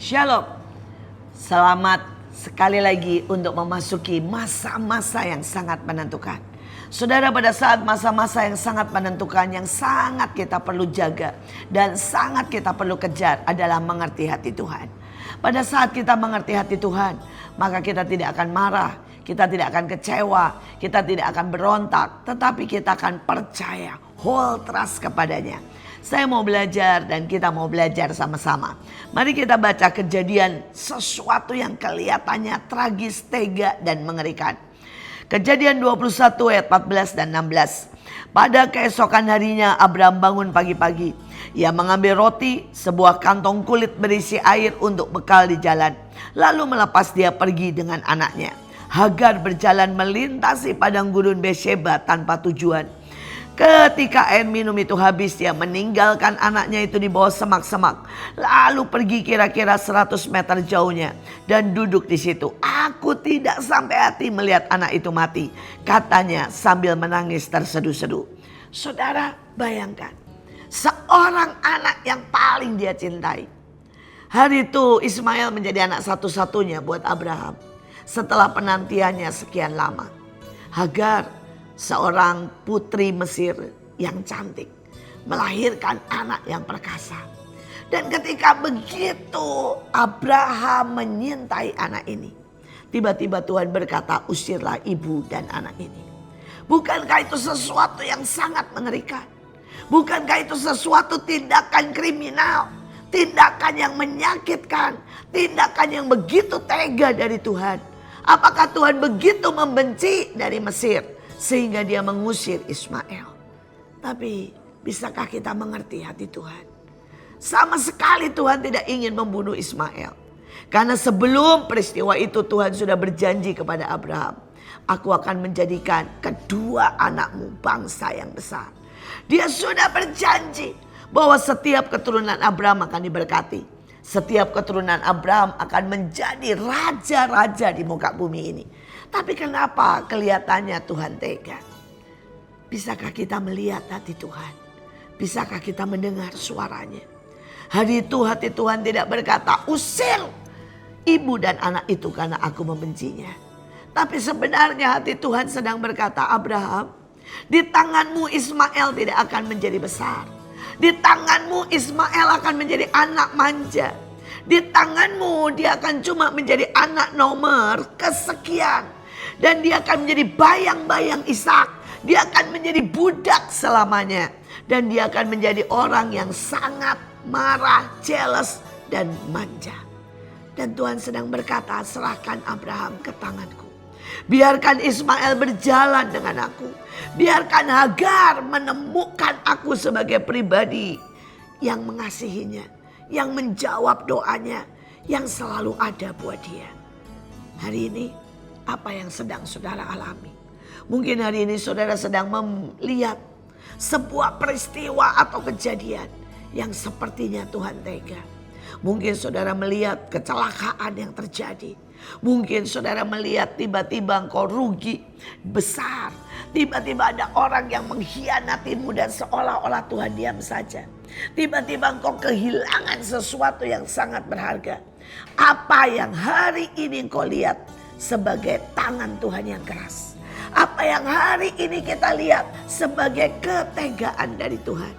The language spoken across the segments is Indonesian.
Shalom. Selamat sekali lagi untuk memasuki masa-masa yang sangat menentukan. Saudara, pada saat masa-masa yang sangat menentukan, yang sangat kita perlu jaga dan sangat kita perlu kejar adalah mengerti hati Tuhan. Pada saat kita mengerti hati Tuhan, maka kita tidak akan marah, kita tidak akan kecewa, kita tidak akan berontak, tetapi kita akan percaya, whole trust kepadanya. Saya mau belajar dan kita mau belajar sama-sama. Mari kita baca Kejadian, sesuatu yang kelihatannya tragis, tega dan mengerikan. Kejadian 21 ayat 14 dan 16. Pada keesokan harinya Abraham bangun pagi-pagi. Ia mengambil roti, sebuah kantong kulit berisi air untuk bekal di jalan. Lalu melepas dia pergi dengan anaknya. Hagar berjalan melintasi padang gurun Beersheba tanpa tujuan. Ketika air minum itu habis, dia meninggalkan anaknya itu di bawah semak-semak. Lalu pergi kira-kira 100 meter jauhnya dan duduk di situ. Aku tidak sampai hati melihat anak itu mati, katanya sambil menangis terseduh-seduh. Saudara, bayangkan seorang anak yang paling dia cintai. Hari itu Ismail menjadi anak satu-satunya buat Abraham setelah penantiannya sekian lama. Hagar, seorang putri Mesir yang cantik, melahirkan anak yang perkasa. Dan ketika begitu Abraham menyintai anak ini, tiba-tiba Tuhan berkata, usirlah ibu dan anak ini. Bukankah itu sesuatu yang sangat mengerikan? Bukankah itu sesuatu tindakan kriminal? Tindakan yang menyakitkan, tindakan yang begitu tega dari Tuhan. Apakah Tuhan begitu membenci dari Mesir sehingga dia mengusir Ismail? Tapi bisakah kita mengerti hati Tuhan? Sama sekali Tuhan tidak ingin membunuh Ismail. Karena sebelum peristiwa itu Tuhan sudah berjanji kepada Abraham, aku akan menjadikan kedua anakmu bangsa yang besar. Dia sudah berjanji bahwa setiap keturunan Abraham akan diberkati. Setiap keturunan Abraham akan menjadi raja-raja di muka bumi ini. Tapi kenapa kelihatannya Tuhan tega? Bisakah kita melihat hati Tuhan? Bisakah kita mendengar suaranya? Hari itu hati Tuhan tidak berkata, usir ibu dan anak itu karena aku membencinya. Tapi sebenarnya hati Tuhan sedang berkata, Abraham, di tanganmu Ismail tidak akan menjadi besar. Di tanganmu Ismail akan menjadi anak manja. Di tanganmu dia akan cuma menjadi anak nomor kesekian. Dan dia akan menjadi bayang-bayang Ishak. Dia akan menjadi budak selamanya. Dan dia akan menjadi orang yang sangat marah, jealous dan manja. Dan Tuhan sedang berkata, serahkan Abraham ke tanganku. Biarkan Ismail berjalan dengan aku. Biarkan Hagar menemukan aku sebagai pribadi yang mengasihinya, yang menjawab doanya, yang selalu ada buat dia. Hari ini apa yang sedang saudara alami? Mungkin hari ini saudara sedang melihat sebuah peristiwa atau kejadian yang sepertinya Tuhan tega. Mungkin saudara melihat kecelakaan yang terjadi. Mungkin saudara melihat tiba-tiba engkau rugi besar. Tiba-tiba ada orang yang mengkhianatimu dan seolah-olah Tuhan diam saja. Tiba-tiba engkau kehilangan sesuatu yang sangat berharga. Apa yang hari ini engkau lihat sebagai tangan Tuhan yang keras? Apa yang hari ini kita lihat sebagai ketegaan dari Tuhan?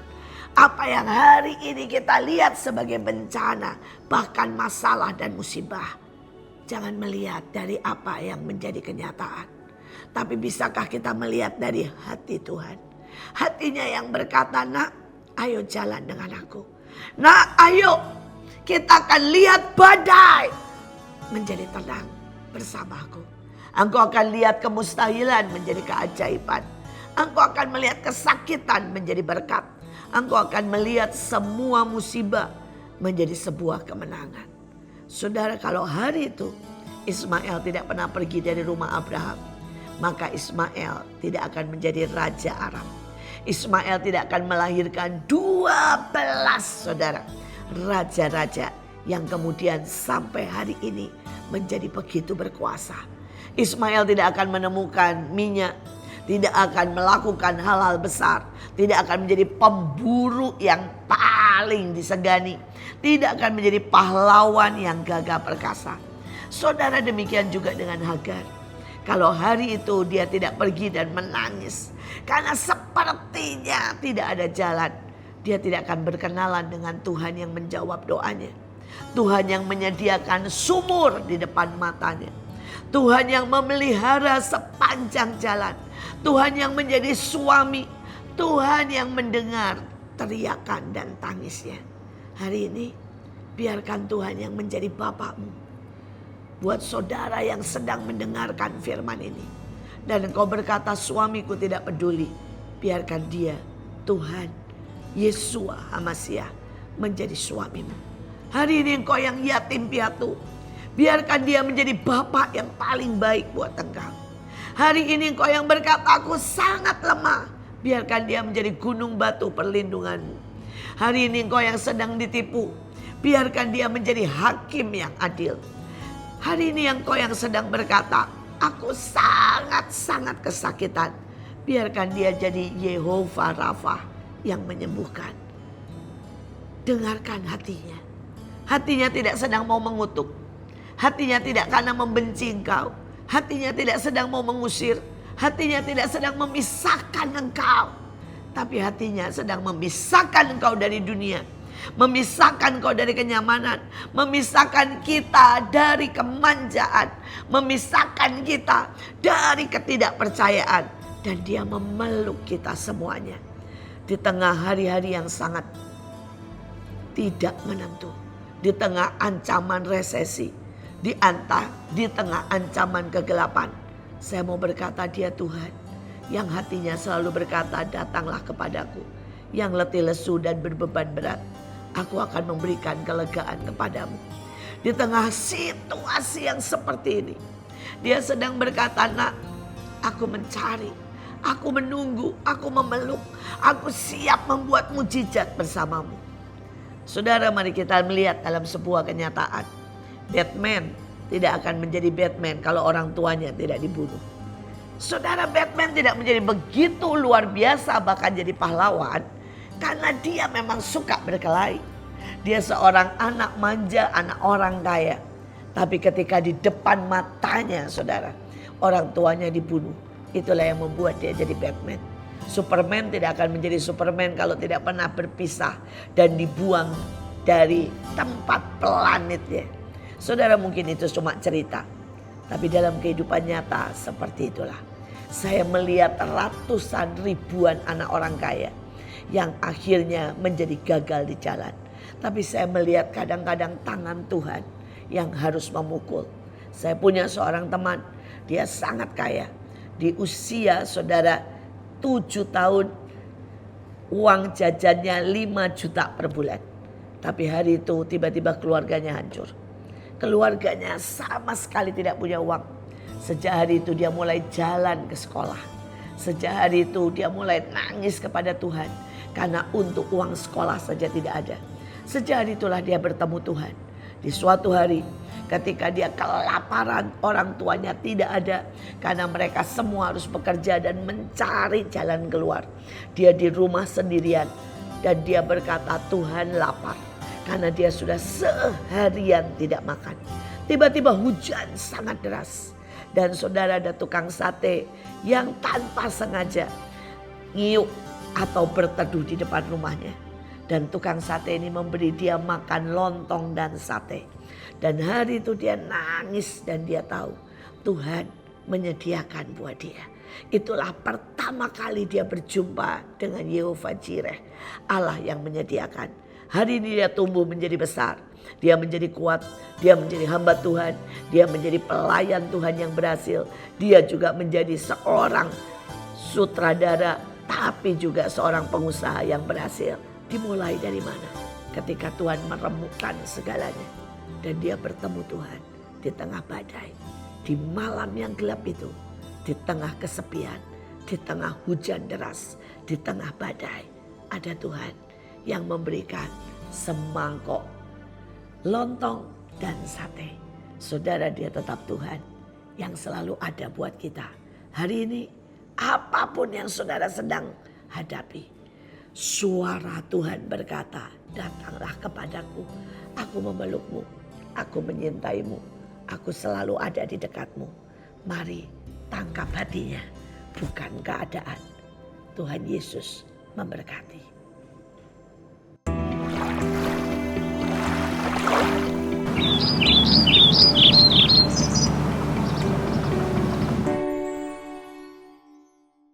Apa yang hari ini kita lihat sebagai bencana, bahkan masalah dan musibah? Jangan melihat dari apa yang menjadi kenyataan. Tapi bisakah kita melihat dari hati Tuhan? Hatinya yang berkata, nak, ayo jalan dengan aku. Nak, ayo kita akan lihat badai menjadi tenang bersamaku. Engkau akan lihat kemustahilan menjadi keajaiban. Engkau akan melihat kesakitan menjadi berkat. Engkau akan melihat semua musibah menjadi sebuah kemenangan. Saudara, kalau hari itu Ismail tidak pernah pergi dari rumah Abraham, maka Ismail tidak akan menjadi raja Aram. Ismail tidak akan melahirkan 12 saudara, raja-raja yang kemudian sampai hari ini menjadi begitu berkuasa. Ismail tidak akan menemukan minyak, tidak akan melakukan hal-hal besar, tidak akan menjadi pemburu yang paling paling disegani. Tidak akan menjadi pahlawan yang gagah perkasa. Saudara, demikian juga dengan Hagar. Kalau hari itu dia tidak pergi dan menangis karena sepertinya tidak ada jalan, dia tidak akan berkenalan dengan Tuhan yang menjawab doanya. Tuhan yang menyediakan sumur di depan matanya. Tuhan yang memelihara sepanjang jalan. Tuhan yang menjadi suami. Tuhan yang mendengar teriakan dan tangisnya. Hari ini biarkan Tuhan yang menjadi bapakmu. Buat saudara yang sedang mendengarkan firman ini. Dan engkau berkata, suamiku tidak peduli. Biarkan dia, Tuhan, Yesua HaMasiah, menjadi suamimu. Hari ini engkau yang yatim piatu. Biarkan dia menjadi bapak yang paling baik buat engkau. Hari ini engkau yang berkata, aku sangat lemah. Biarkan dia menjadi gunung batu perlindunganmu. Hari ini engkau yang sedang ditipu. Biarkan dia menjadi hakim yang adil. Hari ini engkau yang sedang berkata, aku sangat-sangat kesakitan. Biarkan dia jadi Yehova Rafa yang menyembuhkan. Dengarkan hatinya. Hatinya tidak sedang mau mengutuk. Hatinya tidak karena membenci engkau. Hatinya tidak sedang mau mengusir. Hatinya tidak sedang memisahkan engkau. Tapi hatinya sedang memisahkan engkau dari dunia. Memisahkan kau dari kenyamanan. Memisahkan kita dari kemanjaan. Memisahkan kita dari ketidakpercayaan. Dan dia memeluk kita semuanya. Di tengah hari-hari yang sangat tidak menentu. Di tengah ancaman resesi. Di tengah ancaman kegelapan. Saya mau berkata, dia Tuhan yang hatinya selalu berkata, datanglah kepadaku. Yang letih lesu dan berbeban berat. Aku akan memberikan kelegaan kepadamu. Di tengah situasi yang seperti ini. Dia sedang berkata, nak, aku mencari. Aku menunggu. Aku memeluk. Aku siap membuat mujizat bersamamu. Saudara, mari kita melihat dalam sebuah kenyataan. Batman tidak akan menjadi Batman kalau orang tuanya tidak dibunuh. Saudara, Batman tidak menjadi begitu luar biasa bahkan jadi pahlawan. Karena dia memang suka berkelahi. Dia seorang anak manja, anak orang kaya. Tapi ketika di depan matanya saudara, orang tuanya dibunuh. Itulah yang membuat dia jadi Batman. Superman tidak akan menjadi Superman kalau tidak pernah berpisah dan dibuang dari tempat planetnya. Saudara, mungkin itu cuma cerita. Tapi dalam kehidupan nyata seperti itulah. Saya melihat ratusan ribuan anak orang kaya yang akhirnya menjadi gagal di jalan. Tapi saya melihat kadang-kadang tangan Tuhan yang harus memukul. Saya punya seorang teman, dia sangat kaya. Di usia saudara 7 tahun, uang jajannya 5 juta per bulan. Tapi hari itu tiba-tiba keluarganya hancur. Keluarganya sama sekali tidak punya uang. Sejak hari itu dia mulai jalan ke sekolah. Sejak hari itu dia mulai nangis kepada Tuhan. Karena untuk uang sekolah saja tidak ada. Sejak hari itulah dia bertemu Tuhan. Di suatu hari ketika dia kelaparan, orang tuanya tidak ada. Karena mereka semua harus bekerja dan mencari jalan keluar. Dia di rumah sendirian. Dan dia berkata, Tuhan lapar. Karena dia sudah seharian tidak makan. Tiba-tiba hujan sangat deras. Dan saudara, ada tukang sate yang tanpa sengaja ngiuk atau berteduh di depan rumahnya. Dan tukang sate ini memberi dia makan lontong dan sate. Dan hari itu dia nangis dan dia tahu Tuhan menyediakan buat dia. Itulah pertama kali dia berjumpa dengan Yehova Jireh, Allah yang menyediakan. Hari ini dia tumbuh menjadi besar. Dia menjadi kuat, dia menjadi hamba Tuhan, dia menjadi pelayan Tuhan yang berhasil. Dia juga menjadi seorang sutradara, tapi juga seorang pengusaha yang berhasil. Dimulai dari mana? Ketika Tuhan meremukkan segalanya. Dan dia bertemu Tuhan di tengah badai. Di malam yang gelap itu. Di tengah kesepian. Di tengah hujan deras. Di tengah badai. Ada Tuhan yang memberikan semangkok lontong dan sate. Saudara, dia tetap Tuhan yang selalu ada buat kita. Hari ini apapun yang saudara sedang hadapi. suara Tuhan berkata, datanglah kepadaku, aku memelukmu, aku menyintaimu, aku selalu ada di dekatmu. Mari tangkap hatinya, bukan keadaan. Tuhan Yesus memberkati.